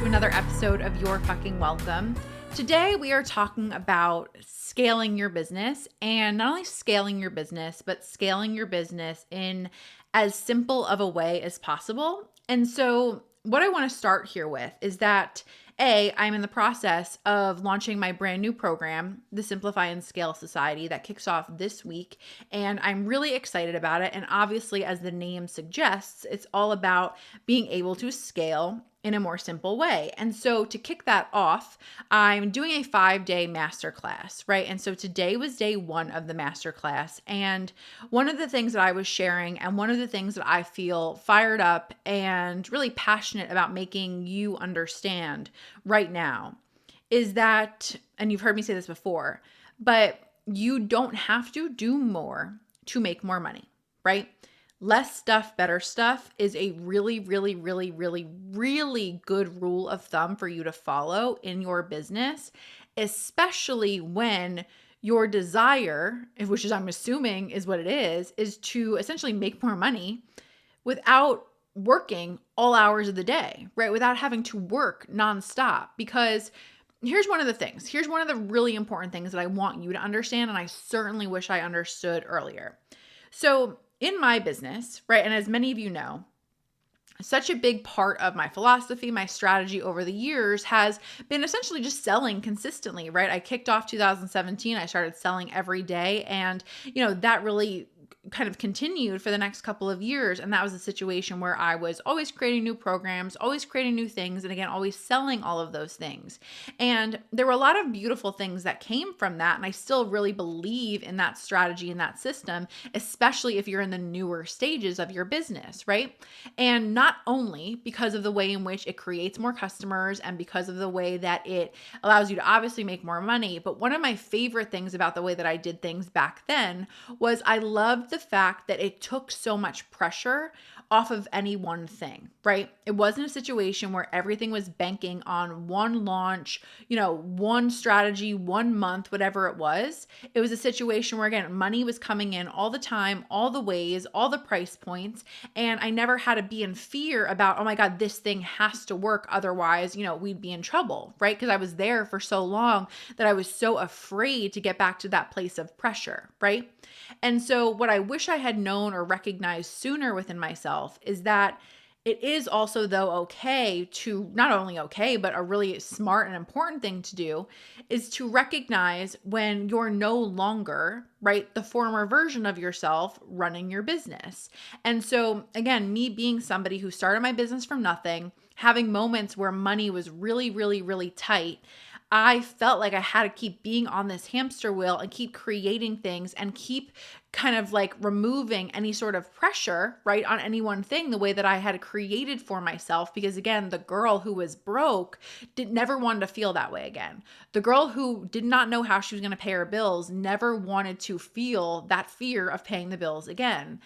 to another episode of You're Fucking Welcome. Today we are talking about scaling your business, and not only scaling your business, but scaling your business in as simple of a way as possible. And so what I want to start here with is that I'm in the process of launching my brand new program, the Simplify and Scale Society, that kicks off this week. And I'm really excited about it. And obviously, as the name suggests, it's all about being able to scale in a more simple way. And so to kick that off, I'm doing a 5-day masterclass, right? And so today was day 1 of the masterclass. And one of the things that I was sharing, and one of the things that I feel fired up and really passionate about making you understand right now is that, and you've heard me say this before, but you don't have to do more to make more money, right? Less stuff, better stuff is a really, really, really, really, really good rule of thumb for you to follow in your business, especially when your desire, which is I'm assuming is what it is to essentially make more money without working all hours of the day, right? Without having to work nonstop. Because here's one of the really important things that I want you to understand, and I certainly wish I understood earlier. So in my business, right, and as many of you know, such a big part of my philosophy, my strategy over the years has been essentially just selling consistently, right? I kicked off 2017. I started selling every day, and that really kind of continued for the next couple of years. And that was a situation where I was always creating new programs, always creating new things, and again, always selling all of those things. And there were a lot of beautiful things that came from that. And I still really believe in that strategy and that system, especially if you're in the newer stages of your business, right? And not only because of the way in which it creates more customers and because of the way that it allows you to obviously make more money, but one of my favorite things about the way that I did things back then was I loved the fact that it took so much pressure off of any one thing, right? It wasn't a situation where everything was banking on one launch, one strategy, 1 month, whatever it was. It was a situation where, again, money was coming in all the time, all the ways, all the price points. And I never had to be in fear about, oh my God, this thing has to work. Otherwise, we'd be in trouble, right? Because I was there for so long that I was so afraid to get back to that place of pressure, right? And so what I wish I had known or recognized sooner within myself is that it is also, though, okay to, not only okay, but a really smart and important thing to do is to recognize when you're no longer, right, the former version of yourself running your business. And so, again, me being somebody who started my business from nothing, having moments where money was really, really, really tight, I felt like I had to keep being on this hamster wheel and keep creating things and keep kind of like removing any sort of pressure, right, on any one thing the way that I had created for myself. Because again, the girl who was broke never wanted to feel that way again. The girl who did not know how she was going to pay her bills never wanted to feel that fear of paying the bills again.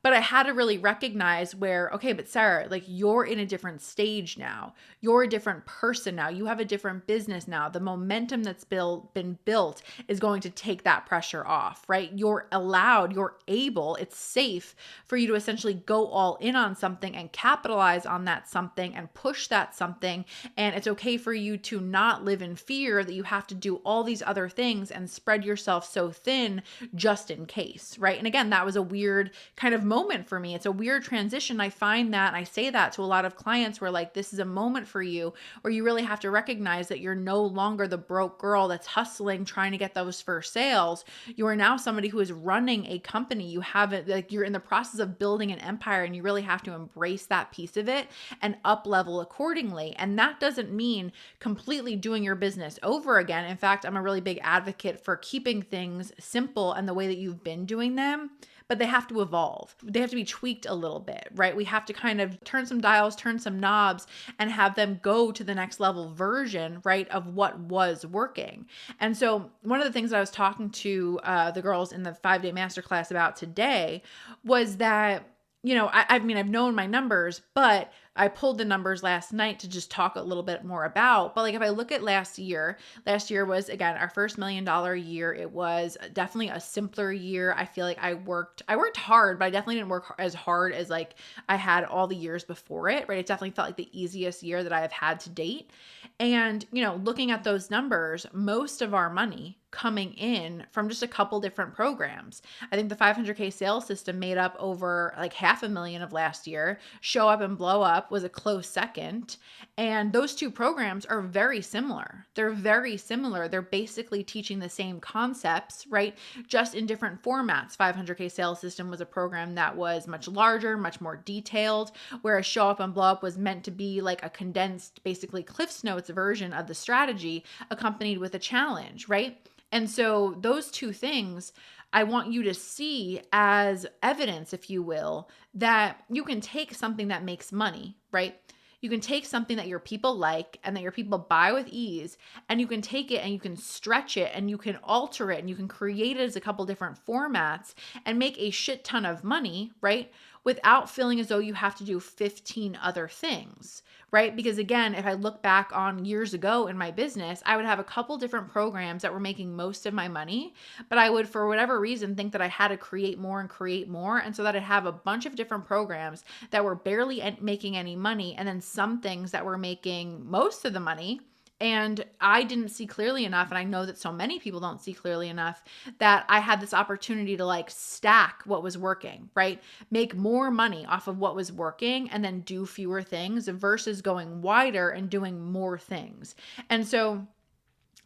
But I had to really recognize where, okay, but Sarah, like you're in a different stage now. You're a different person now. You have a different business now. The momentum that's been built is going to take that pressure off, right? You're allowed, you're able, it's safe for you to essentially go all in on something and capitalize on that something and push that something. And it's okay for you to not live in fear that you have to do all these other things and spread yourself so thin just in case, right? And again, that was a weird kind of moment for me. It's a weird transition. I find that, and I say that to a lot of clients where like, this is a moment for you where you really have to recognize that you're no longer the broke girl that's hustling, trying to get those first sales. You are now somebody who is running a company. You have it, like you're in the process of building an empire, and you really have to embrace that piece of it and up level accordingly. And that doesn't mean completely doing your business over again. In fact, I'm a really big advocate for keeping things simple and the way that you've been doing them, but they have to evolve. They have to be tweaked a little bit, right? We have to kind of turn some dials, turn some knobs, and have them go to the next level version, right, of what was working. And so one of the things I was talking to the girls in the 5-day masterclass about today was that I mean, I've known my numbers, but I pulled the numbers last night to just talk a little bit more about. But like if I look at last year was again our first $1 million year. It was definitely a simpler year. I feel like I worked hard, but I definitely didn't work as hard as like I had all the years before it, right? It definitely felt like the easiest year that I have had to date. And, looking at those numbers, most of our money coming in from just a couple different programs. I think the 500K sales system made up over like half a million of last year. Show Up and Blow Up was a close second. And those two programs are very similar. They're very similar. They're basically teaching the same concepts, right? Just in different formats. 500K sales system was a program that was much larger, much more detailed, whereas Show Up and Blow Up was meant to be like a condensed, basically Cliff's Notes version of the strategy accompanied with a challenge, right? And so those two things I want you to see as evidence, if you will, that you can take something that makes money, right? You can take something that your people like and that your people buy with ease, and you can take it and you can stretch it and you can alter it and you can create it as a couple different formats and make a shit ton of money, right? Without feeling as though you have to do 15 other things, right? Because again, if I look back on years ago in my business, I would have a couple different programs that were making most of my money, but I would, for whatever reason, think that I had to create more and create more. And so that I'd have a bunch of different programs that were barely making any money, and then some things that were making most of the money. And I didn't see clearly enough, and I know that so many people don't see clearly enough, that I had this opportunity to like stack what was working, right? Make more money off of what was working and then do fewer things versus going wider and doing more things. And so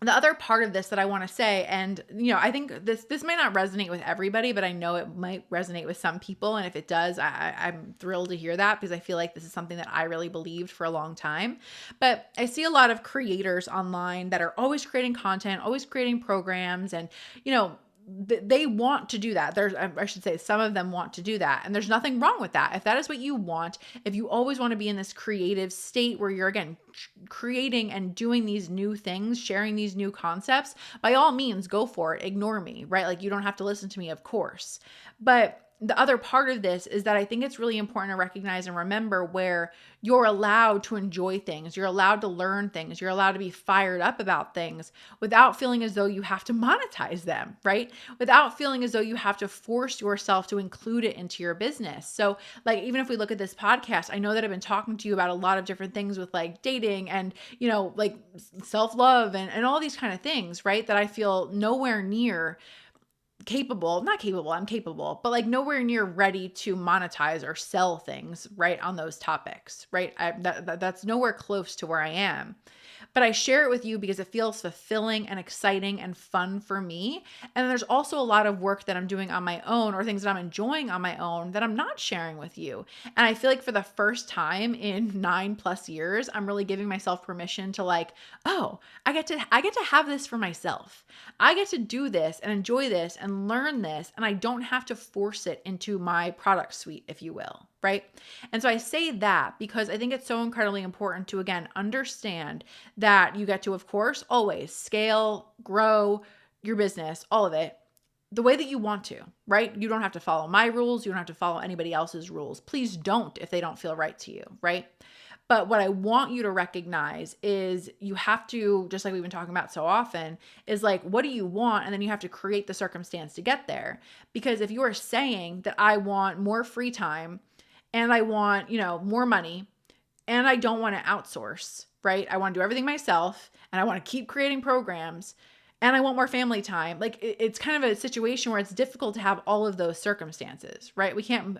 the other part of this that I want to say, and I think this may not resonate with everybody, but I know it might resonate with some people. And if it does, I'm thrilled to hear that, because I feel like this is something that I really believed for a long time. But I see a lot of creators online that are always creating content, always creating programs, and they want to do that. I should say, some of them want to do that. And there's nothing wrong with that. If that is what you want, if you always want to be in this creative state where you're, again, creating and doing these new things, sharing these new concepts, by all means, go for it. Ignore me, right? Like, you don't have to listen to me, of course. But the other part of this is that I think it's really important to recognize and remember where you're allowed to enjoy things. You're allowed to learn things. You're allowed to be fired up about things without feeling as though you have to monetize them, right? Without feeling as though you have to force yourself to include it into your business. So like, even if we look at this podcast, I know that I've been talking to you about a lot of different things with like dating and, like self-love and all these kind of things, right? That I feel nowhere near I'm capable, but like nowhere near ready to monetize or sell things, right, on those topics, right? That's nowhere close to where I am. But I share it with you because it feels fulfilling and exciting and fun for me. And there's also a lot of work that I'm doing on my own, or things that I'm enjoying on my own, that I'm not sharing with you. And I feel like for the first time in 9+ years, I'm really giving myself permission to like, oh, I get to have this for myself. I get to do this and enjoy this and learn this, and I don't have to force it into my product suite, if you will. Right? And so I say that because I think it's so incredibly important to, again, understand that you get to, of course, always scale, grow your business, all of it, the way that you want to, right? You don't have to follow my rules. You don't have to follow anybody else's rules. Please don't if they don't feel right to you, right? But what I want you to recognize is you have to, just like we've been talking about so often, is like, what do you want? And then you have to create the circumstance to get there. Because if you are saying that I want more free time, and I want, more money, and I don't want to outsource, right? I want to do everything myself, and I want to keep creating programs, and I want more family time. Like, it's kind of a situation where it's difficult to have all of those circumstances, right? We can't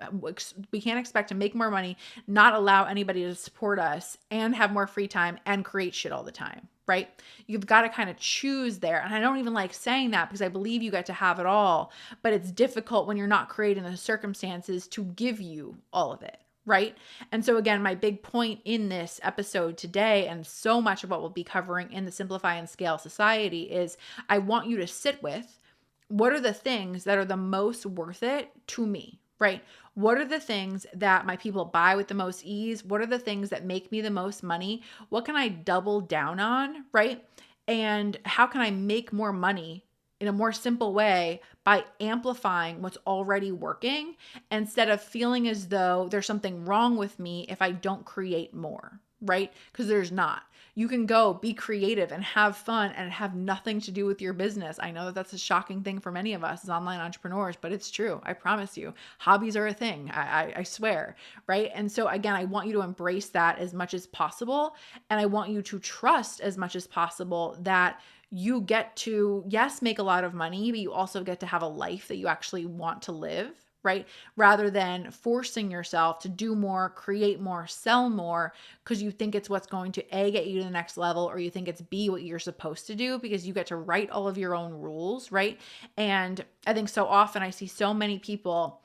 expect to make more money, not allow anybody to support us, and have more free time and create shit all the time, right? You've got to kind of choose there. And I don't even like saying that because I believe you get to have it all, but it's difficult when you're not creating the circumstances to give you all of it, right? And so again, my big point in this episode today, and so much of what we'll be covering in the Simplify and Scale Society, is I want you to sit with, what are the things that are the most worth it to me, right? What are the things that my people buy with the most ease? What are the things that make me the most money? What can I double down on, right? And how can I make more money in a more simple way by amplifying what's already working instead of feeling as though there's something wrong with me if I don't create more, right? Because there's not. You can go be creative and have fun and have nothing to do with your business. I know that that's a shocking thing for many of us as online entrepreneurs, but it's true. I promise you, hobbies are a thing. I swear, right? And so again, I want you to embrace that as much as possible. And I want you to trust as much as possible that you get to, yes, make a lot of money, but you also get to have a life that you actually want to live, right? Rather than forcing yourself to do more, create more, sell more, because you think it's what's going to A, get you to the next level, or you think it's B, what you're supposed to do, because you get to write all of your own rules, right? And I think so often I see so many people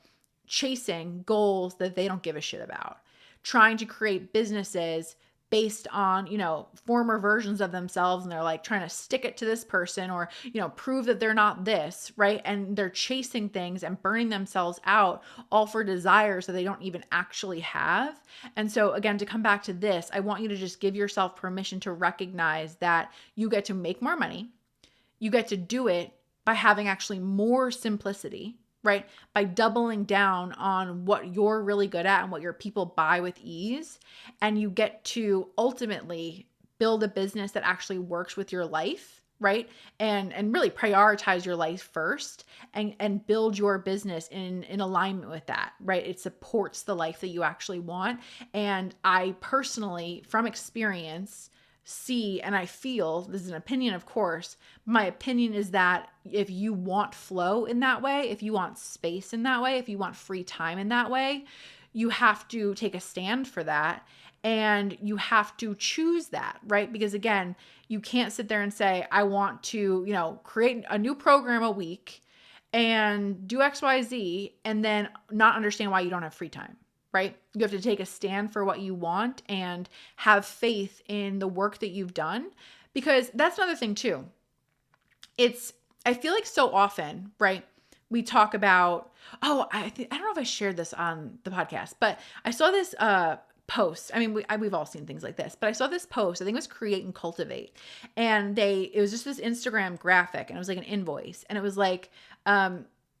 chasing goals that they don't give a shit about, trying to create businesses based on, former versions of themselves. And they're like trying to stick it to this person or, prove that they're not this, right? And they're chasing things and burning themselves out all for desires that they don't even actually have. And so again, to come back to this, I want you to just give yourself permission to recognize that you get to make more money. You get to do it by having actually more simplicity, right? By doubling down on what you're really good at and what your people buy with ease. And you get to ultimately build a business that actually works with your life, right? And really prioritize your life first and build your business in alignment with that, right? It supports the life that you actually want. And I personally, from experience, see and I feel, this is an opinion, of course, my opinion is that if you want flow in that way, if you want space in that way, if you want free time in that way, you have to take a stand for that and you have to choose that, right? Because again, you can't sit there and say, I want to, create a new program a week and do XYZ and then not understand why you don't have free time. Right? You have to take a stand for what you want and have faith in the work that you've done, because that's another thing too. I feel like so often, right? We talk about, I don't know if I shared this on the podcast, but I saw this post. I mean, we've all seen things like this, but I saw this post. I think it was Create and Cultivate, and it was just this Instagram graphic, and it was like an invoice, and it was like, I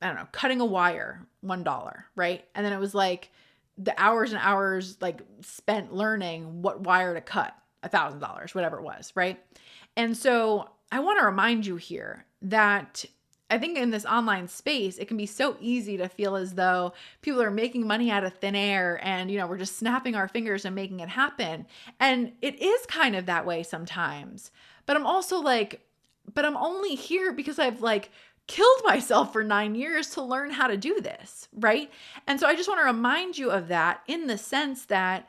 don't know, cutting a wire, $1, right? And then it was like the hours and hours like spent learning what wire to cut, $1,000, whatever it was, right? And so I want to remind you here that I think in this online space, it can be so easy to feel as though people are making money out of thin air and, we're just snapping our fingers and making it happen. And it is kind of that way sometimes. But I'm also like, but I'm only here because I've killed myself for 9 years to learn how to do this, right? And so I just want to remind you of that in the sense that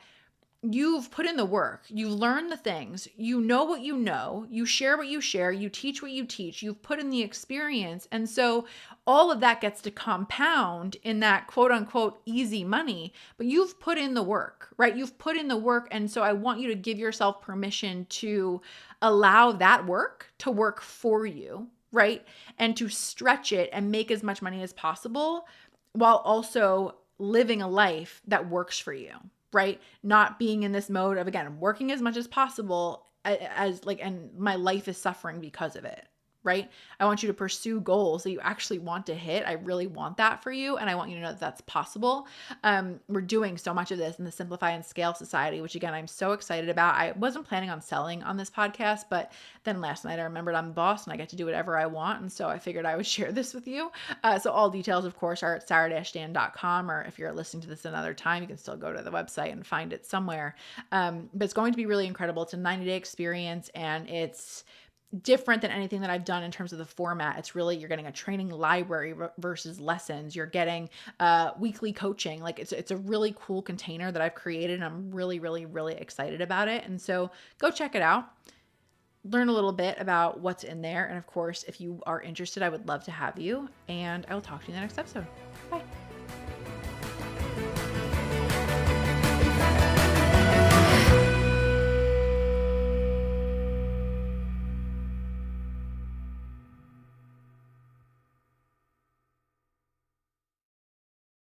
you've put in the work, you learn the things, you know what you share what you share, you teach what you teach, you've put in the experience. And so all of that gets to compound in that quote unquote easy money, but you've put in the work, right? You've put in the work. And so I want you to give yourself permission to allow that work to work for you, right? And to stretch it and make as much money as possible while also living a life that works for you, right? Not being in this mode of, again, working as much as possible and my life is suffering because of it, right? I want you to pursue goals that you actually want to hit. I really want that for you. And I want you to know that that's possible. We're doing so much of this in the Simplify and Scale Society, which again, I'm so excited about. I wasn't planning on selling on this podcast, but then last night I remembered I'm the boss and I get to do whatever I want. And so I figured I would share this with you. So all details, of course, are at sarah-dan.com, or if you're listening to this another time, you can still go to the website and find it somewhere. But it's going to be really incredible. It's a 90-day experience and it's different than anything that I've done in terms of the format. It's really, you're getting a training library versus lessons. You're getting weekly coaching. It's a really cool container that I've created and I'm really, really, really excited about it. And so go check it out. Learn a little bit about what's in there. And of course, if you are interested, I would love to have you. And I will talk to you in the next episode. Bye.